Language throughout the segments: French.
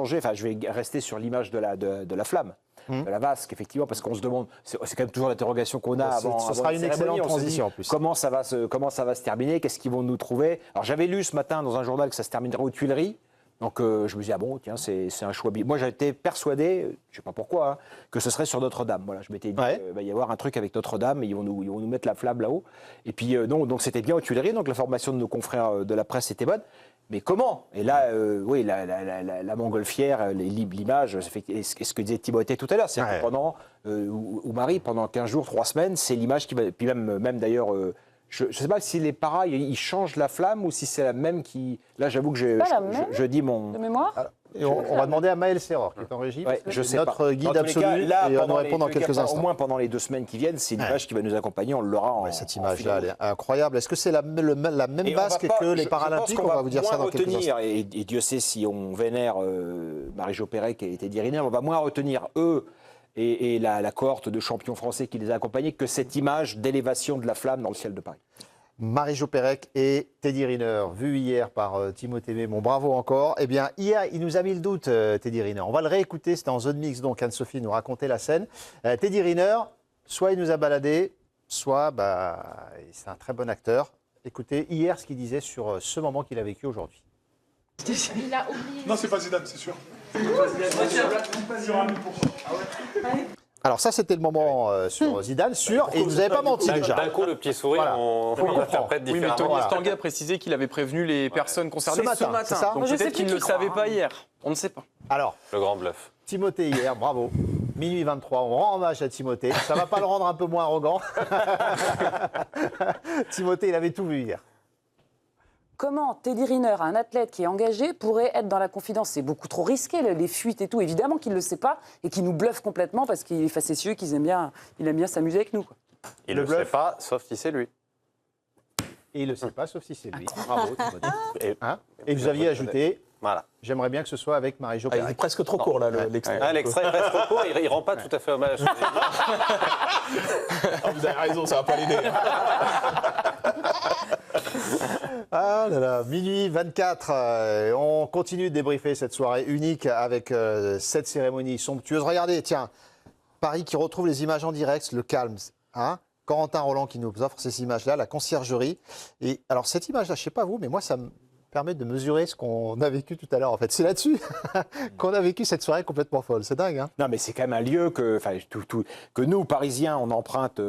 Enfin, je vais rester sur l'image de la flamme, de la vasque, effectivement, parce qu'on se demande, c'est quand même toujours l'interrogation qu'on a avant. Ce sera une excellente transition en plus. Comment ça va se terminer? Qu'est-ce qu'ils vont nous trouver? Alors j'avais lu ce matin dans un journal que ça se terminerait aux Tuileries. Donc je me dis, ah bon, tiens, c'est un choix. Moi j'étais persuadé, je ne sais pas pourquoi, hein, que ce serait sur Notre-Dame. Voilà, je m'étais dit qu'il va y avoir un truc avec Notre-Dame et ils vont nous mettre la flamme là-haut. Et puis donc c'était bien aux Tuileries, donc l'information de nos confrères de la presse était bonne. Mais comment? Et là, oui, la montgolfière, l'image, est ce que disait Timothée tout à l'heure, c'est que pendant, ou Marie, pendant 15 jours, 3 semaines, c'est l'image qui va. Puis même d'ailleurs, je ne sais pas si les paras, ils changent la flamme ou si c'est la même qui. Là, j'avoue que je dis mon. De mémoire. Alors, et on va demander à Maël Serror, qui est en régie, je sais notre pas. guide absolu, là, et on nous répond dans quelques instants. Au moins pendant les 2 semaines qui viennent, c'est une image qui va nous accompagner, on l'aura en. Cette image-là, elle est incroyable. Est-ce que c'est la même vasque que les Paralympiques? On va vous dire ça dans quelques instants. Et Dieu sait si on vénère Marie-Jo Pérec et Teddy Riner, on va moins retenir eux et la cohorte de champions français qui les a accompagnés que cette image d'élévation de la flamme dans le ciel de Paris. Marie-Jo Pérec et Teddy Riner, vu hier par Timothée Mémon. Bravo encore. Eh bien, hier, il nous a mis le doute, Teddy Riner. On va le réécouter, c'était en zone mix, donc Anne-Sophie nous racontait la scène. Teddy Riner, soit il nous a baladé, soit c'est un très bon acteur. Écoutez, hier, ce qu'il disait sur ce moment qu'il a vécu aujourd'hui. Il a oublié. Non, c'est pas Zidane, c'est sûr. Alors ça, c'était le moment sur Zidane, sûr, et il ne nous avait pas menti déjà. D'un coup, le petit sourire, Voilà. on interprète Oui, mais différemment. Tony Stanguet a précisé qu'il avait prévenu les personnes concernées Ce matin, c'est ça? Donc Je sais peut-être plus qu'il ne qui le croit, savait pas hier. On ne sait pas. Alors, Le grand bluff. Timothée hier, bravo. Minuit 23, on rend hommage à Timothée. Ça ne va pas le rendre un peu moins arrogant. Timothée, il avait tout vu hier. Comment Teddy Riner, un athlète qui est engagé, pourrait être dans la confidence? C'est beaucoup trop risqué, les fuites et tout. Évidemment qu'il ne le sait pas et qu'il nous bluffe complètement parce qu'il est facétieux, qu'il aime bien s'amuser avec nous, quoi. Il ne le sait pas, sauf si c'est lui. Et il ne le sait pas, sauf si c'est lui. Bravo, Timothée. Et, Et vous aviez ajouté, voilà. j'aimerais bien que ce soit avec Marie-Jo Il est Pérec. presque trop court, là, l'extrait. Ah, l'extrait reste trop court, il ne rend pas tout à fait hommage. Vous avez raison, ça va pas l'aider. Ah là là, minuit 24, on continue de débriefer cette soirée unique avec cette cérémonie somptueuse. Regardez, tiens, Paris qui retrouve les images en direct, le calme, hein. Corentin Roland qui nous offre ces images-là, la conciergerie. Et alors cette image-là, je ne sais pas vous, mais moi ça me permet de mesurer ce qu'on a vécu tout à l'heure. En fait, c'est là-dessus qu'on a vécu cette soirée complètement folle. C'est dingue, hein? Non, mais c'est quand même un lieu que nous, Parisiens, on emprunte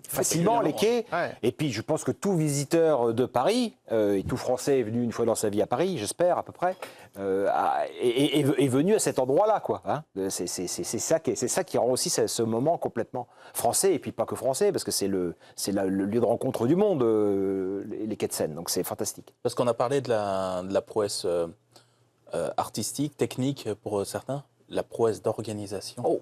facilement les quais. Ouais. Et puis, je pense que tout visiteur de Paris, et tout Français est venu une fois dans sa vie à Paris, j'espère à peu près, est venu à cet endroit-là, quoi. Hein, c'est ça qui rend aussi ce moment complètement français, et puis pas que français, parce que c'est le lieu de rencontre du monde, les quais de Seine. Donc c'est fantastique. Parce qu'on a parlé de la prouesse artistique, technique pour certains, la prouesse d'organisation.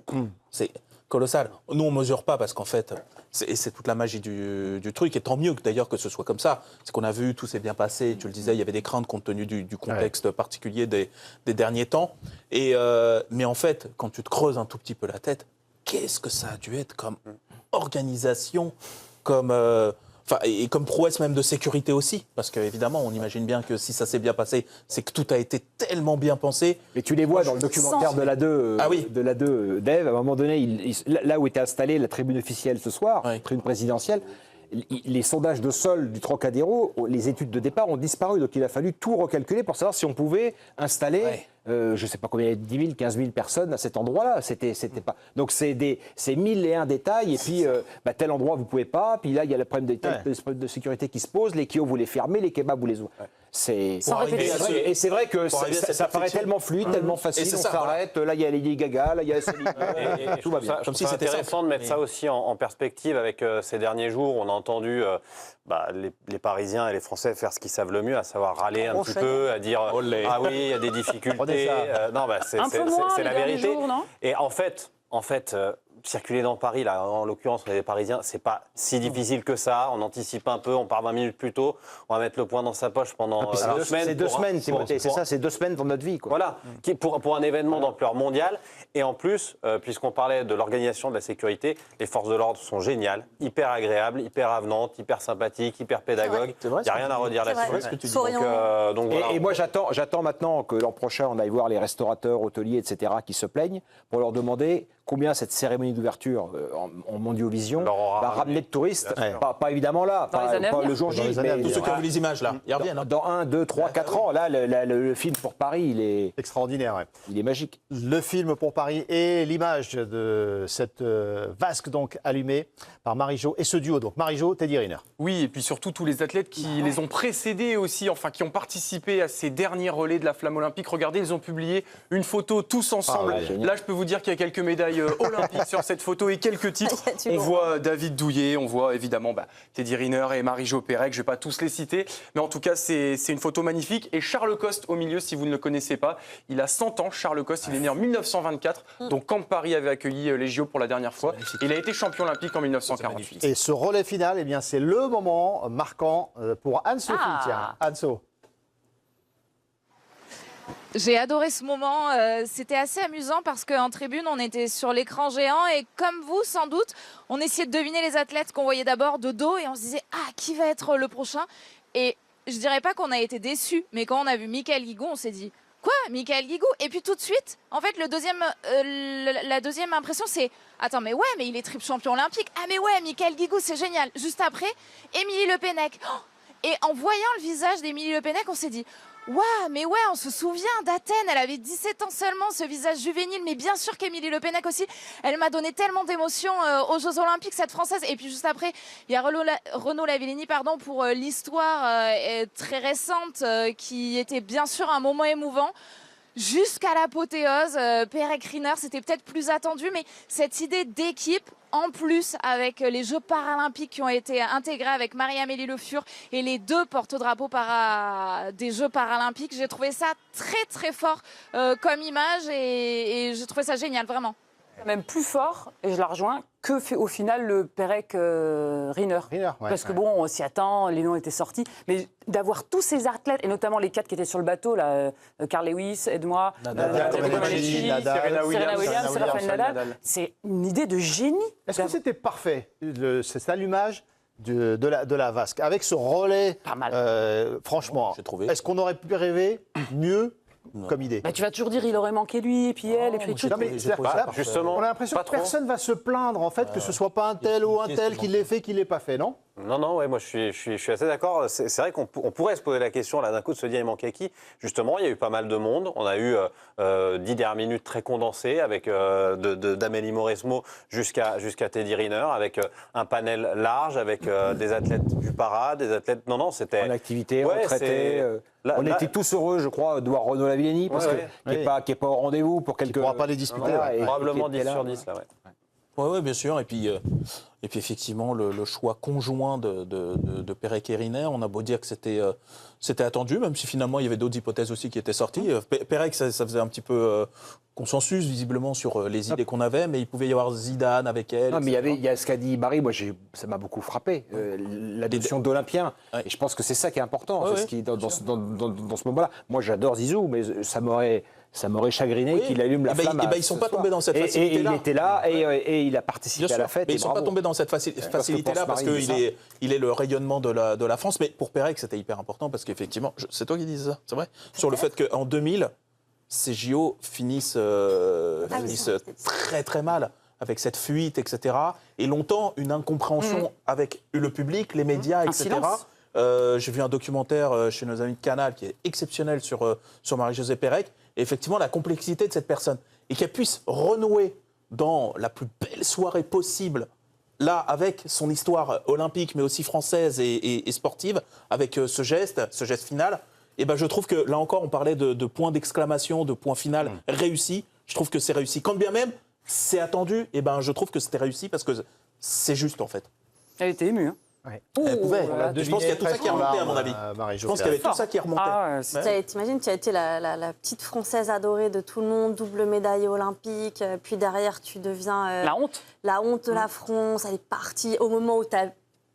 C'est colossal. Nous, on ne mesure pas parce qu'en fait, c'est toute la magie du truc. Et tant mieux d'ailleurs que ce soit comme ça. C'est qu'on a vu, tout s'est bien passé. Tu le disais, il y avait des craintes compte tenu du contexte particulier des derniers temps. Mais en fait, quand tu te creuses un tout petit peu la tête, qu'est-ce que ça a dû être comme organisation, comme prouesse même de sécurité aussi. Parce qu'évidemment, on imagine bien que si ça s'est bien passé, c'est que tout a été tellement bien pensé. Mais tu les vois dans le documentaire de la 2 d'Ève, à un moment donné, là où était installée la tribune officielle ce soir, tribune présidentielle, les sondages de sol du Trocadéro, les études de départ ont disparu. Donc il a fallu tout recalculer pour savoir si on pouvait installer, je ne sais pas combien, 10 000, 15 000 personnes à cet endroit-là. C'était pas... Donc c'est 1001 détails. Et puis, tel endroit, vous ne pouvez pas. Puis là, il y a le problème de sécurité qui se pose. Les kiosques, vous les fermez. Les kebabs, vous les ouvrez. Et c'est vrai que ça paraît tellement fluide, tellement facile. On s'arrête. Là, il y a Lady Gaga. Là, il y a tout va bien. Comme si c'était intéressant de mettre ça aussi en perspective avec ces derniers jours. On a entendu les Parisiens et les Français faire ce qu'ils savent le mieux, à savoir râler un petit peu, à dire ah oui, il y a des difficultés. Non, c'est la vérité. Jours, non Et en fait, circuler dans Paris, là, en l'occurrence, on est des Parisiens, c'est pas si difficile que ça. On anticipe un peu, on part 20 minutes plus tôt, on va mettre le point dans sa poche pendant 2 semaines. C'est 2 semaines, Timothée, c'est ça, c'est 2 semaines dans notre vie, quoi. Voilà, pour un événement d'ampleur mondiale. Et en plus, puisqu'on parlait de l'organisation de la sécurité, les forces de l'ordre sont géniales, hyper agréables, hyper avenantes, hyper sympathiques, hyper pédagogues. Il n'y a rien à redire là-dessus. Donc, voilà. Et moi, j'attends maintenant que l'an prochain, on aille voir les restaurateurs, hôteliers, etc., qui se plaignent, pour leur demander combien cette cérémonie d'ouverture en Mondiovision va ramener de touristes. Pas évidemment là, pas le jour J, mais Tous ceux qui ont vu les images, là, ils reviennent. dans 1, 2, 3, 4 ans. Là, le film pour Paris, il est Extraordinaire, ouais. Il est magique. Le film pour Paris et l'image de cette vasque donc allumée par Marie-Jo et ce duo, donc Marie-Jo, Teddy Riner. Oui, et puis surtout tous les athlètes qui les ont précédés aussi, enfin qui ont participé à ces derniers relais de la flamme olympique. Regardez, ils ont publié une photo tous ensemble. Là, je peux vous dire qu'il y a quelques médailles olympiques sur cette photo et quelques titres. On voit David Douillet, on voit évidemment Teddy Riner et Marie-Jo Pérec. Je ne vais pas tous les citer, mais en tout cas, c'est une photo magnifique. Et Charles Coste au milieu, si vous ne le connaissez pas, il a 100 ans. Charles Coste, il est né en 1924, donc quand Paris avait accueilli les JO pour la dernière fois. Il a été champion olympique en 1948. Et ce relais final, eh bien, c'est le moment marquant pour Anne-Sophie. Tiens, Anne-So. J'ai adoré ce moment, c'était assez amusant parce qu'en tribune on était sur l'écran géant et comme vous sans doute, on essayait de deviner les athlètes qu'on voyait d'abord de dos et on se disait qui va être le prochain. Et je dirais pas qu'on a été déçus, mais quand on a vu Michael Guigou, on s'est dit quoi, Michael Guigou? Et puis tout de suite, en fait la deuxième impression c'est attends mais ouais mais il est triple champion olympique, ah mais ouais Michael Guigou c'est génial. Juste après, Émilie Le Pennec. Et en voyant le visage d'Émilie Le Pennec, on s'est dit waouh, mais ouais, on se souvient d'Athènes, elle avait 17 ans seulement, ce visage juvénile, mais bien sûr qu'Émilie Le Pennec aussi, elle m'a donné tellement d'émotions aux Jeux Olympiques, cette Française. Et puis juste après, il y a Renaud Lavillenie, pour l'histoire très récente, qui était bien sûr un moment émouvant. Jusqu'à l'apothéose, Pérec Riner, c'était peut-être plus attendu, mais cette idée d'équipe, en plus avec les Jeux paralympiques qui ont été intégrés avec Marie-Amélie Le Fur et les 2 porte-drapeaux des Jeux paralympiques, j'ai trouvé ça très très fort comme image et j'ai trouvé ça génial, vraiment. Même plus fort, et je la rejoins, que fait au final le Pérec Riner. Parce que bon, on s'y attend, les noms étaient sortis, mais d'avoir tous ces athlètes, et notamment les 4 qui étaient sur le bateau, là, Carl Lewis, aide-moi, Serena Williams, Rafael Nadal, c'est une idée de génie. Est-ce que c'était parfait, cet allumage de la vasque, avec ce relais Pas mal. Franchement, j'ai trouvé. est-ce qu'on aurait pu rêver mieux comme idée? Tu vas toujours dire il aurait manqué lui, et puis elle, et puis tout. Non, mais c'est-à-dire que là, justement, on a l'impression que personne ne va se plaindre, en fait, que ce soit pas un tel ou un tel qui l'ait fait, qui l'ait pas fait, non? Non, ouais, moi je suis assez d'accord. C'est vrai qu'on pourrait se poser la question là d'un coup de se dire il manquait qui. Justement, il y a eu pas mal de monde. On a eu 10 dernières minutes très condensées avec d'Amélie Mauresmo jusqu'à Teddy Riner, avec un panel large, avec des athlètes du para, des athlètes. Non, c'était En activité, Ouais, retraité. On était tous heureux, je crois, de voir Renaud Lavillenie, parce qui n'est pas au rendez-vous pour quelques... Il ne pourra pas les disputer. Voilà, et probablement qui était 10 sur là. 10 là, ouais. Oui, bien sûr. Et puis effectivement, le choix conjoint de Pérec et Riner, on a beau dire que c'était attendu, même si finalement il y avait d'autres hypothèses aussi qui étaient sorties. Pérec, ça faisait un petit peu consensus visiblement sur les idées qu'on avait, mais il pouvait y avoir Zidane avec elle. Non, mais il y a ce qu'a dit Barry, moi ça m'a beaucoup frappé, la notion d'Olympien. Ouais. Et je pense que c'est ça qui est important Ouais, ce qui, dans ce moment-là. Moi j'adore Zizou, mais ça m'aurait chagriné qu'il allume la flamme. Ils ne sont pas tombés dans cette Et facilité-là. il était là et il a participé à la fête. Mais ils ne sont pas tombés dans cette facilité-là parce qu'il est le rayonnement de la France. Mais pour Pérec, c'était hyper important parce qu'effectivement, c'est toi qui disais ça, c'est vrai? Sur le fait qu'en 2000, ces JO finissent très très mal avec cette fuite, etc. Et longtemps, une incompréhension avec le public, les médias, etc. J'ai vu un documentaire chez nos amis de Canal qui est exceptionnel sur Marie-Josée Pérec. Et effectivement, la complexité de cette personne. Et qu'elle puisse renouer dans la plus belle soirée possible, là, avec son histoire olympique, mais aussi française et sportive, avec ce geste final. Et ben, je trouve que, là encore, on parlait de point d'exclamation, de point final réussi. Je trouve que c'est réussi. Quand bien même, c'est attendu, et ben, je trouve que c'était réussi parce que c'est juste, en fait. Elle était émue, hein. Elle pouvait. voilà. Je pense qu'il y a tout ça qui est remonté, à mon avis. Je pense qu'il y avait tout ça qui est remonté. Ah, ouais, T'imagines, tu as été la petite Française adorée de tout le monde, double médaillée olympique, puis derrière tu deviens la honte. la honte de la France. Elle est partie au moment où tu as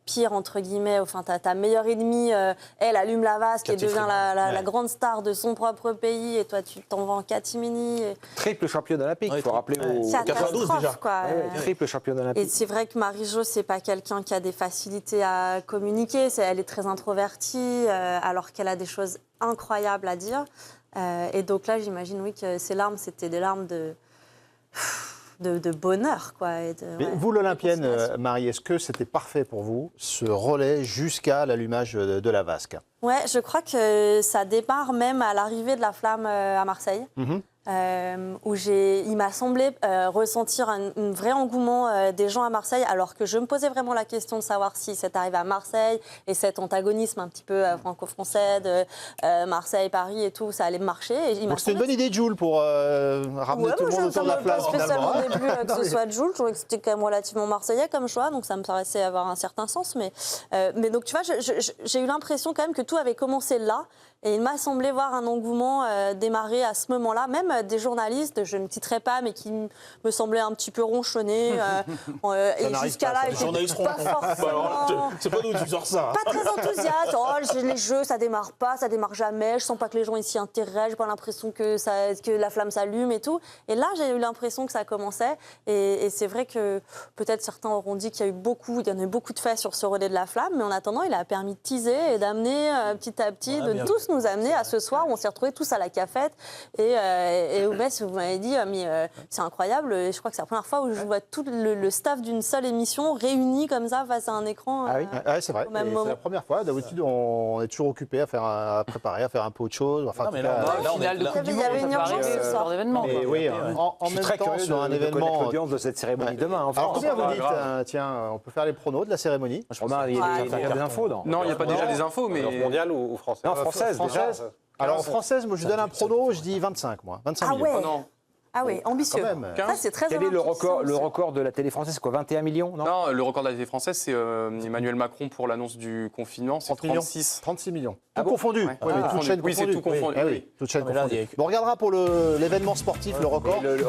pire, entre guillemets, enfin ta meilleure ennemie, elle allume la vasque et devient la grande star de son propre pays, et toi tu t'en vas en catimini. Triple championne olympique, il faut rappeler au... C'est 92 déjà. catastrophe, quoi. Triple championne Et olympique. c'est vrai que Marie-Jo, c'est pas quelqu'un qui a des facilités à communiquer. Elle est très introvertie, alors qu'elle a des choses incroyables à dire. Et donc là, j'imagine, oui, que ces larmes, c'était des larmes de bonheur, quoi. Mais vous, l'Olympienne, Marie, est-ce que c'était parfait pour vous, ce relais jusqu'à l'allumage de la vasque? Ouais, je crois que ça démarre même à l'arrivée de la flamme à Marseille. Où il m'a semblé ressentir un vrai engouement des gens à Marseille, alors que je me posais vraiment la question de savoir si cette arrivée à Marseille et cet antagonisme un petit peu franco-français de Marseille-Paris et tout, ça allait marcher. Et Donc c'était une bonne idée de Jules pour ramener tout le monde autour de la place. Pas spécialement finalement. au début que ce soit Jules, je trouvais que c'était quand même relativement marseillais comme choix, donc ça me paraissait avoir un certain sens. Mais donc tu vois, j'ai eu l'impression quand même que tout avait commencé là. Et il m'a semblé voir un engouement démarrer à ce moment-là, même des journalistes, je ne citerai pas, mais qui me semblaient un petit peu ronchonnés. Et jusqu'à là, Les journalistes pas forcément... C'est pas d'où tu sors ça. Pas très enthousiaste. Oh, les jeux, ça démarre pas, ça démarre jamais. Je sens pas que les gens ici intéressent. J'ai pas l'impression que la flamme s'allume et tout. Et là, j'ai eu l'impression que ça commençait. Et c'est vrai que peut-être certains auront dit qu'il y en a eu beaucoup de faits sur ce relais de la flamme. Mais en attendant, il a permis de teaser et d'amener petit à petit, de tous nous amener à ce soir où on s'est retrouvés tous à la cafette. Et Oubès, vous m'avez dit, mais c'est incroyable. Et je crois que c'est la première fois où je vois tout le staff d'une seule émission réuni comme ça face à un écran. Ah oui, c'est vrai. au même Et moment. c'est la première fois. D'habitude, on est toujours occupé à préparer, à faire un peu autre chose. Enfin, Non, en tout mais cas, là, Au final de Coupe du Il y avait Monde, une ça urgence paraît ce soir. d'événement. mais oui, en Je suis même très temps, curieux sur un de connaître événement. l'audience de cette cérémonie demain en Alors, France. combien vous pas dites grave. tiens, on peut faire les pronos de la cérémonie. Romain, il y a des infos, non? Non, il n'y a pas déjà des infos, mais. Mondiale ou française? Non, française, déjà. Française. Alors, en française, moi, je donne un prono, je dis 25, moi. 25 Ah millions. ouais. Oh non. Ah oui, ambitieux. Quand même. Ça, c'est très Quel est le olympique, record de la télé française? C'est quoi, 21 millions? Non, Non, le record de la télé française, c'est Emmanuel Macron pour l'annonce du confinement, c'est 30 millions. 36. 36 millions. Ah Tout bon confondu. Ouais. Oui, mais Ah. toute chaîne Oui, c'est confondue. tout confondu, Eh oui. oui, toute chaîne Mais là, confondue. il y a- On regardera pour l'événement sportif, le record. le